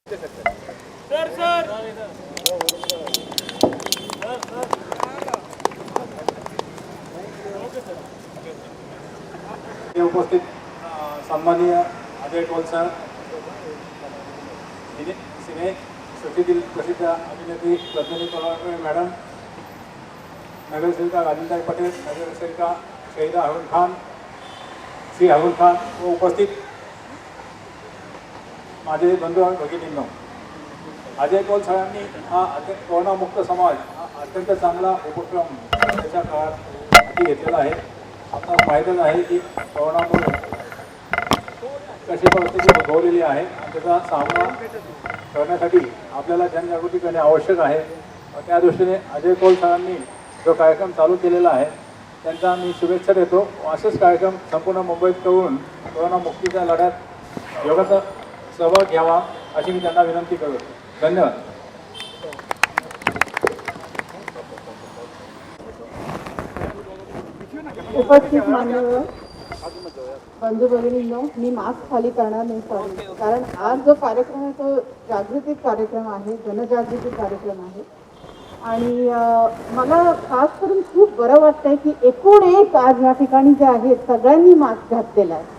उपस्थित सन्माननीय Ajay toll sir, सिने सृष्टीतील प्रसिद्ध अभिनेत्री रजनी तोलवडे मॅडम, नगरसेविका राजेंद्र पटेल, नगरसेविका शहीदा हारून खान, श्री हारून खान व उपस्थित माझे बंधू आणि भगिनींनो, अजय टोल सरांनी हा कोरोनामुक्त समाज हा अत्यंत चांगला उपक्रम त्याच्या काळात हाती घेतलेला आहे. आपल्याला माहीतच आहे की कोरोनामुळे कशी परिस्थिती उद्भवलेली आहे आणि त्याचा सामना करण्यासाठी आपल्याला जनजागृती करणे आवश्यक आहे. त्या दृष्टीने अजय टोल सरांनी जो कार्यक्रम चालू केलेला आहे त्यांचा मी शुभेच्छा देतो. असेच कार्यक्रम संपूर्ण मुंबईत करून कोरोनामुक्तीच्या लढ्यात योगाचा सहभाग घ्यावा अशी मी त्यांना विनंती करतो. धन्यवाद. उपस्थित मान्यवर बंधू भगिनींनो, मी मास्क खाली करणार नाही सॉरी, कारण आज जो कार्यक्रम आहे तो जागृती कार्यक्रम आहे, जनजागृती कार्यक्रम आहे. आणि मला खास करून खूप बरं वाटतंय की एकूण एक आज या ठिकाणी जे आहेत सगळ्यांनी मास्क घातलेला आहे.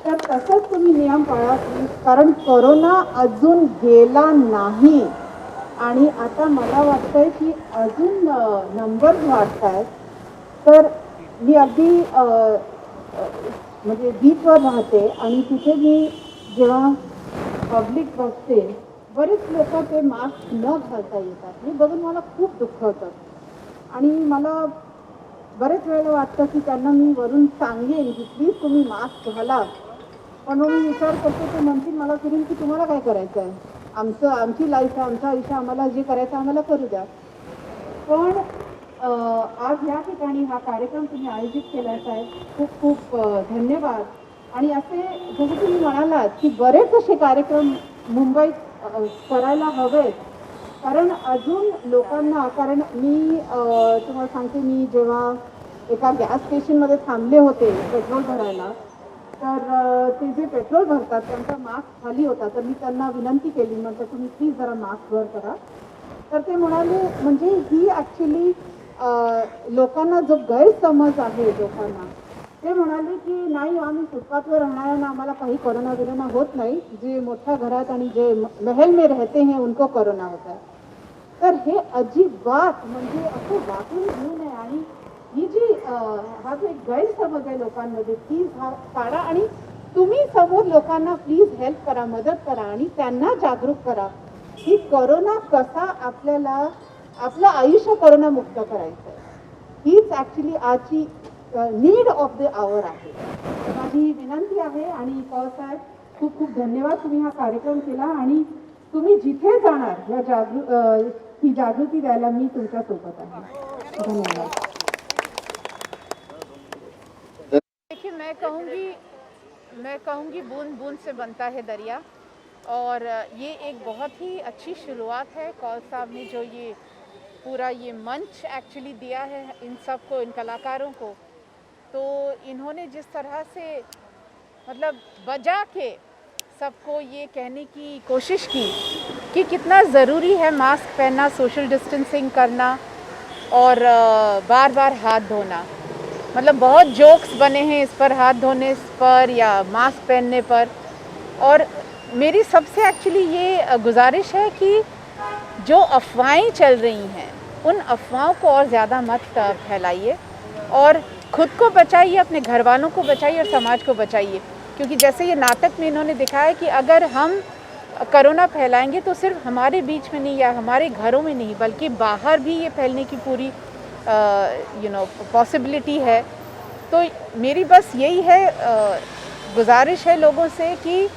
तर तसंच तुम्ही नियम पाळा प्लीज, कारण कोरोना अजून गेला नाही आणि आता मला वाटतंय की अजून नंबर वाढत आहेत. तर मी अगदी म्हणजे बीचवर राहते आणि तिथे मी जेव्हा पब्लिक बसते बरेच लोक ते मास्क न घालता येतात. हे बघून मला खूप दुःख होतं आणि मला बरेच वेळेला वाटतं की त्यांना मी वरून सांगेन की प्लीज तुम्ही मास्क घाला. पण मग मी विचार करते ते म्हणतील मला फिरून की तुम्हाला काय करायचं आहे, आमची लाईफ आहे, आमचं आयुष्य, आम्हाला जे करायचं आम्हाला करू द्या. पण आज या ठिकाणी हा कार्यक्रम तुम्ही आयोजित केल्याचा आहे, खूप खूप धन्यवाद. आणि असे जसं तुम्ही म्हणालात की बरेच असे कार्यक्रम मुंबईत करायला हवेत, कारण अजून लोकांना, कारण मी तुम्हाला सांगते, मी जेव्हा एका गॅस स्टेशनमध्ये थांबले होते पेट्रोल भरायला, तर ते जे पेट्रोल भरतात त्यांचा मास्क खाली होता. तर मी त्यांना विनंती केली, म्हटलं तुम्ही प्लीज जरा मास्क वर करा. तर ते म्हणाले, म्हणजे ही ॲक्च्युली लोकांना जो गैरसमज आहे लोकांना, ते म्हणाले की नाही आम्ही फुटपाथवर राहणाऱ्यांना आम्हाला काही कोरोना बिरोना होत नाही, जे मोठ्या घरात आणि जे महल में रहते हैं उनको कोरोना होता है. तर हे अजिबात म्हणजे असं वाटून घेऊ नये. आणि ही जी हा जो एक गैरसमज आहे लोकांमध्ये, प्लीज हा काढा आणि तुम्ही समोर लोकांना प्लीज हेल्प करा, मदत करा आणि त्यांना जागरूक करा की कोरोना कसा आपल्याला आपलं आयुष्य कोरोनामुक्त करायचं आहे. हीच ॲक्च्युली आजची नीड ऑफ द आवर आहे. माझी विनंती आहे. आणि साहेब खूप खूप धन्यवाद, तुम्ही हा कार्यक्रम केला आणि तुम्ही जिथे जाणार या ही जागृती द्यायला मी तुमच्या सोबत आहे. धन्यवाद. देखिए, मैं कहूँगी बूंद बूंद से बनता है दरिया, और ये एक बहुत ही अच्छी शुरुआत है कौल साहब ने, जो ये पूरा ये मंच एक्चुअली दिया है इन सबको, इन कलाकारों को. तो इन्होंने जिस तरह से मतलब बजा के सबको ये कहने की कोशिश की कि कितना ज़रूरी है मास्क पहनना, सोशल डिस्टेंसिंग करना और बार बार हाथ धोना. मतलब बहुत जोक्स बने हैं इस पर, हाथ धोने पर या मास्क पहनने पर. और मेरी सबसे एक्चुअली ये गुजारिश है कि जो अफवाहें चल रही हैं उन अफवाहों को और ज़्यादा मत फैलाइए और खुद को बचाइए, अपने घर वालों को बचाइए और समाज को बचाइए. क्योंकि जैसे ये नाटक में इन्होंने दिखाया कि अगर हम कोरोना फैलाएंगे तो सिर्फ हमारे बीच में नहीं या हमारे घरों में नहीं, बल्कि बाहर भी ये फैलने की पूरी पॉसिबिलिटी है. तो मेरी बस यही है गुजारिश है लोगों से कि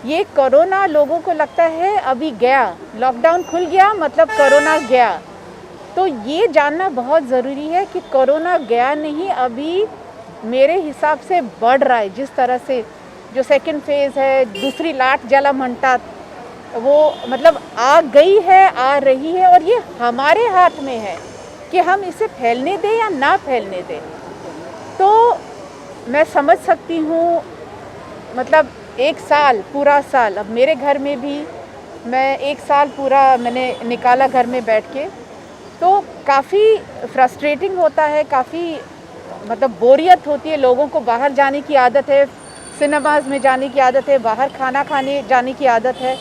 ये कोरोना लोगों को लगता है अभी गया, लॉकडाउन खुल गया मतलब कोरोना गया. तो ये जानना बहुत ज़रूरी है कि कोरोना गया नहीं, अभी मेरे हिसाब से बढ़ रहा है. जिस तरह से जो सेकंड फेज़ है, दूसरी लाट ज्याला म्हणतात, वो मतलब आ गई है, आ रही है, और ये हमारे हाथ में है कि हम इसे फैलने दें या ना फैलने दें. तो मैं समझ सकती हूँ, मतलब एक साल, पूरा साल, अब मेरे घर में भी मैं एक साल पूरा मैंने निकाला घर में बैठ के, तो काफ़ी फ्रस्ट्रेटिंग होता है, काफ़ी मतलब बोरियत होती है। लोगों को बाहर जाने की आदत है, सिनेमाज में जाने की आदत है, बाहर खाना खाने जाने की आदत है।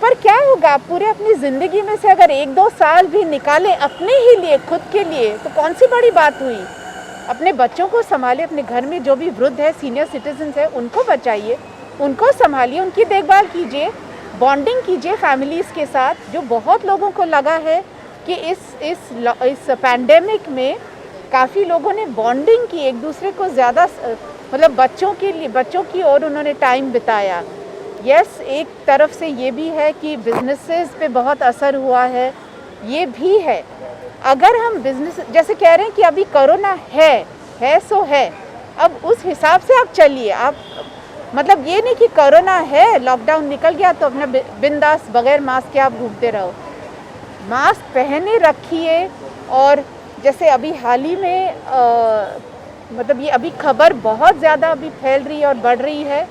पर क्या होगा, आप पूरे अपनी ज़िंदगी में से अगर 1-2 साल भी निकाले अपने ही लिए, खुद के लिए, तो कौन सी बड़ी बात हुई। अपने बच्चों को संभालिए, अपने घर में जो भी वृद्ध है, सीनियर सिटीजन्स है, उनको बचाइए, उनको संभालिए, उनकी देखभाल कीजिए, बॉन्डिंग कीजिए फैमिलीज़ के साथ। जो बहुत लोगों को लगा है कि इस पैंडेमिक में काफ़ी लोगों ने बॉन्डिंग की, एक दूसरे को ज़्यादा मतलब बच्चों की ओर उन्होंने टाइम बिताया। यस, एक तरफ से ये भी है कि बिजनेसेस पे बहुत असर हुआ है, ये भी है। अगर हम बिजनेस जैसे कह रहे हैं कि अभी कोरोना है सो है, अब उस हिसाब से आप चलिए। आप मतलब ये नहीं कि कोरोना है, लॉकडाउन निकल गया तो अपना बिंदास बगैर मास्क के आप घूमते रहो। मास्क पहने रखिए। और जैसे अभी हाल ही में मतलब ये अभी खबर बहुत ज़्यादा अभी फैल रही है और बढ़ रही है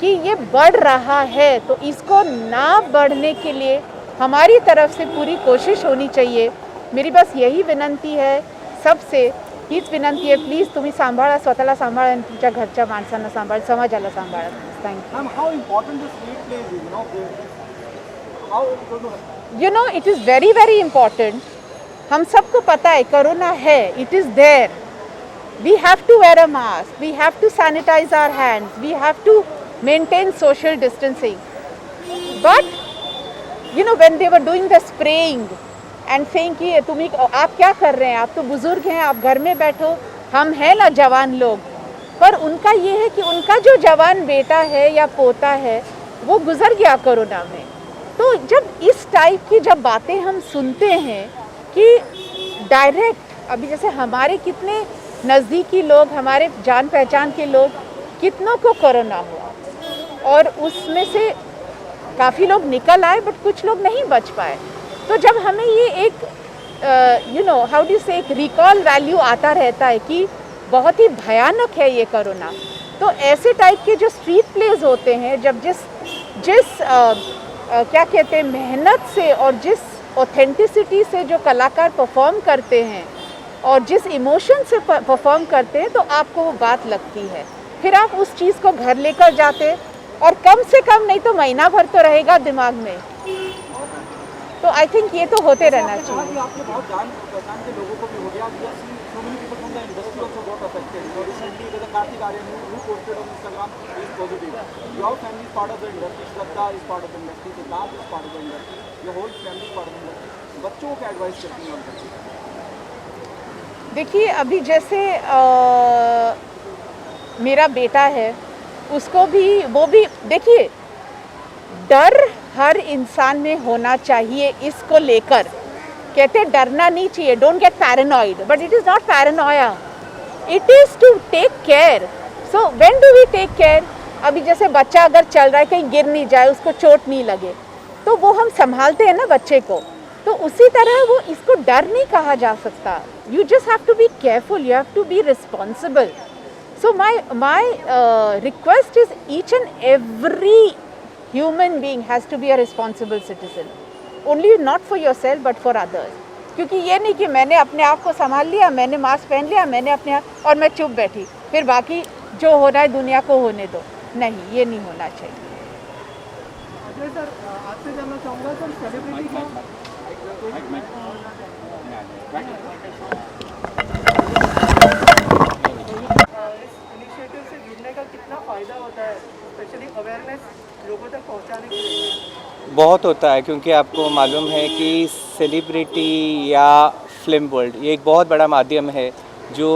कि ये बढ़ रहा है, तो इसको ना बढ़ने के लिए हमारी तरफ से पूरी कोशिश होनी चाहिए। मेरी बस यही विनंती है सबसे, हीच विनंती आहे, प्लीज तुम्ही सांभाळा, स्वतःला सांभाळा आणि तुमच्या घरच्या माणसांना सांभाळ, समाजाला सांभाळा. Thank you. Ma'am, how important this sleep plays, how it's going to you know it is very very important. हम सबको पता है कोरोना है, it is there. We have to wear a mask, we have to sanitise our hands, we have to maintain social distancing. But you know when they were doing the spraying and saying कि तुम्ही आप क्या कर रहे हैं, आप तो बुजुर्ग हैं, आप घर में बैठो, हम हैं ना जवान लोग. पर उनका ये है कि उनका जो जवान बेटा है या पोता है वो गुजर गया कोरोना में. तो जब इस टाइप की जब बातें हम सुनते हैं कि डायरेक्ट, अभी जैसे हमारे कितने नज़दीकी लोग, हमारे जान पहचान के लोग, कितनों को कोरोना हुआ और उसमें से काफ़ी लोग निकल आए बट कुछ लोग नहीं बच पाए. तो जब हमें ये एक यू नो हाउ डू से एक रिकॉल वैल्यू आता रहता है कि बहुत ही भयानक है ये कोरोना, तो ऐसे टाइप के जो स्ट्रीट प्लेज होते हैं, जब जिस क्या कहते हैं मेहनत से और जिस ऑथेंटिसिटी से जो कलाकार परफॉर्म करते हैं और जिस इमोशन से परफॉर्म करते हैं, तो आपको वो बात लगती है. फिर आप उस चीज़ को घर लेकर जाते और कम से कम नहीं तो महीना भर तो रहेगा दिमाग में. तो आई थिंक ये तो होते रहना चाहिए. आपके बहुत जान पहचान के लोगों को भी हो गया. So many people from the industry also got affected. Recently, there's a Karthik Aryan who posted on Instagram, he is positive. Your family is part of the industry. Shraddha is part of the industry. Siddharth is part of the industry. Your whole family is part of the industry. बच्चों को क्या advice करती हैं आप? देखिए, अभी जैसे मेरा बेटा है, उसको भी वो भी देखिए, डर हर इंसान में होना चाहिए. इसको लेकर कहते हैं डरना नहीं चाहिए, don't get paranoid, but it is not paranoia, it is to take care. So when do we take care? अभी जैसे बच्चा अगर चल रहा है, कहीं गिर नहीं जाए, उसको चोट नहीं लगे, तो वो हम संभालते हैं ना बच्चे को. तो उसी तरह वो इसको डर नहीं कहा जा सकता. You just have to be careful, you have to be responsible. So my request is each and every human being has to be a responsible citizen, only not for yourself but for others. क्योंकि ये नहीं कि मैंने अपने आप को संभाल लिया, मैंने मास्क पहन लिया, मैंने अपने आप और मैं चुप बैठी, फिर बाकी जो हो रहा है दुनिया को होने दो. नहीं, ये नहीं होना चाहिए. अजय सर, आपसे जानना चाहूँगा सर, सेलिब्रिटी का इस इनिशिएटिव से जुड़ने का कितना फ़ायदा होता है, स्पेशली अवेयरनेस लोगों तक पहुंचाने के लिए? बहुत होता है, क्योंकि आपको मालूम है कि सेलिब्रिटी या फिल्म वर्ल्ड ये एक बहुत बड़ा माध्यम है जो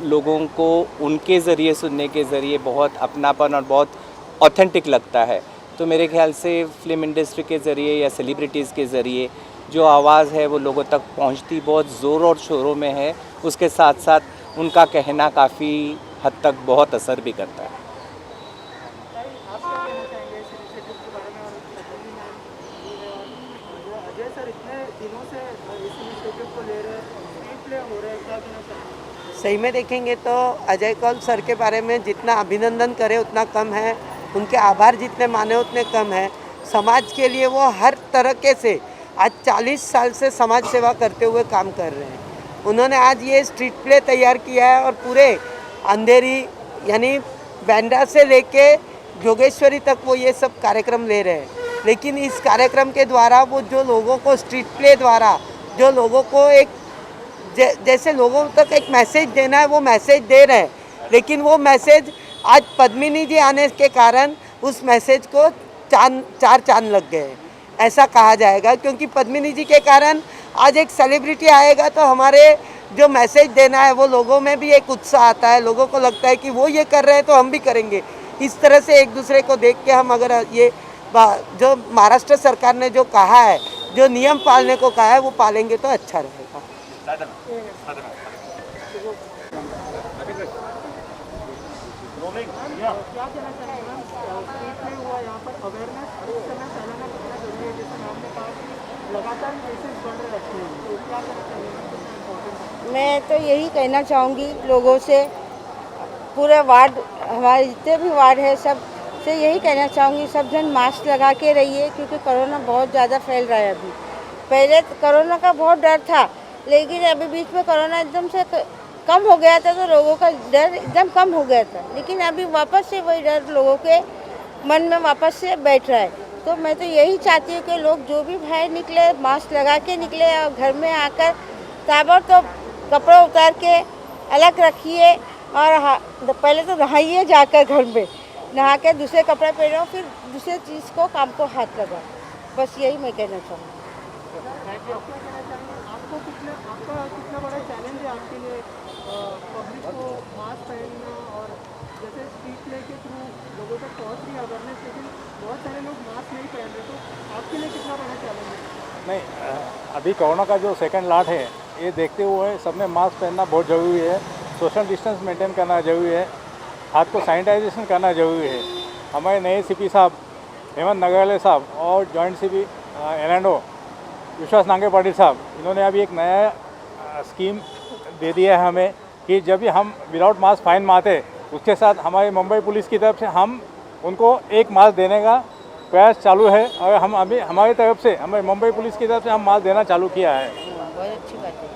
लोगों को उनके ज़रिए सुनने के ज़रिए बहुत अपनापन और बहुत ऑथेंटिक लगता है. तो मेरे ख्याल से फिल्म इंडस्ट्री के ज़रिए या सेलिब्रिटीज़ के ज़रिए जो आवाज़ है वो लोगों तक पहुंचती बहुत ज़ोर और शोरों में है. उसके साथ साथ उनका कहना काफ़ी हद तक बहुत असर भी करता है. सही में देखेंगे तो अजय कौल सर के बारे में जितना अभिनंदन करें उतना कम है. उनके आभार जितने माने उतने कम है। समाज के लिए वो हर तरीके से आज 40 साल से समाज सेवा करते हुए काम कर रहे हैं। उन्होंने आज ये स्ट्रीट प्ले तैयार किया है और पूरे अंधेरी यानी बैंड्रा से लेके जोगेश्वरी तक वो ये सब कार्यक्रम ले रहे हैं। लेकिन इस कार्यक्रम के द्वारा वो जो लोगों को स्ट्रीट प्ले द्वारा जो लोगों को एक जैसे लोगों तक एक मैसेज देना है वो मैसेज दे रहे हैं। लेकिन वो मैसेज आज पद्मिनी जी आने के कारण उस मैसेज को चार चांद लग गए ऐसा कहा जाएगा, क्योंकि पद्मिनी जी के कारण आज एक सेलिब्रिटी आएगा तो हमारे जो मैसेज देना है वो लोगों में भी एक उत्साह आता है। लोगों को लगता है कि वो ये कर रहे हैं तो हम भी करेंगे। इस तरह से एक दूसरे को देख के हम अगर ये जो महाराष्ट्र सरकार ने जो कहा है, जो नियम पालने को कहा है वो पालेंगे तो अच्छा रहेगा। क्या कहना चाहेंगे मैम, स्ट्रीट प्ले हुआ यहाँ पर अवेयरनेस इस समय फैलाना कितना जरूरी है? जैसे आपने कहा कि लगातार केसेस बढ़ रहे हैं, तो क्या कहना चाहेंगे? मैं तो यही कहना चाहूँगी लोगों से, पूरे वार्ड हमारे जितने भी वार्ड है सब से यही कहना चाहूँगी, सब जन मास्क लगा के रहिए, क्योंकि कोरोना बहुत ज़्यादा फैल रहा है अभी। पहले कोरोना का बहुत डर था, लेकिन अभी बीच में कोरोना एकदम से कम हो गया था तो लोगों का डर एकदम कम हो गया था। लेकिन अभी वापस से वही डर लोगों के मन में वापस से बैठ रहा है। तो मैं तो यही चाहती हूँ कि लोग जो भी बाहर निकले मास्क लगा के निकले, और घर में आकर ताबड़तोड़ कपड़ा उतार के अलग रखिए, और पहले तो नहाइए जाकर घर में, नहा के दूसरे कपड़े पहनो, फिर दूसरे चीज़ को काम को हाथ लगाओ। बस यही मैं कहना चाहूँगी। आपका कितना बड़ा चैलेंज है आपके लिए पब्लिक को मास्क पहनना, और जैसे स्ट्रीट प्ले के थ्रू लोगों तक पहुँच रही है अवेयरनेस, लेकिन बहुत सारे लोग मास्क नहीं पहन रहे, तो आपके लिए कितना बड़ा चैलेंज है? नहीं, अभी कोरोना का जो सेकंड लाट है ये देखते हुए सब में मास्क पहनना बहुत ज़रूरी है। सोशल डिस्टेंस मेंटेन करना ज़रूरी है। हाथ को सैनिटाइजेशन करना ज़रूरी है। हमारे नए सीपी साहब हेमंत नगरवाले साहब और जॉइंट सीपी एलएंडओ विश्वास नांगे पाटिल साहब, इन्होंने अभी एक नया स्कीम दे दिया है हमें कि जब भी हम विदाउट मास्क फाइन मारते, उसके साथ हमारी मुंबई पुलिस की तरफ से हम उनको एक मास्क देने का प्रयास चालू है। और हम अभी हमारी तरफ से, हमारी मुंबई पुलिस की तरफ से हम मास्क देना चालू किया है। बहुत अच्छी बात है।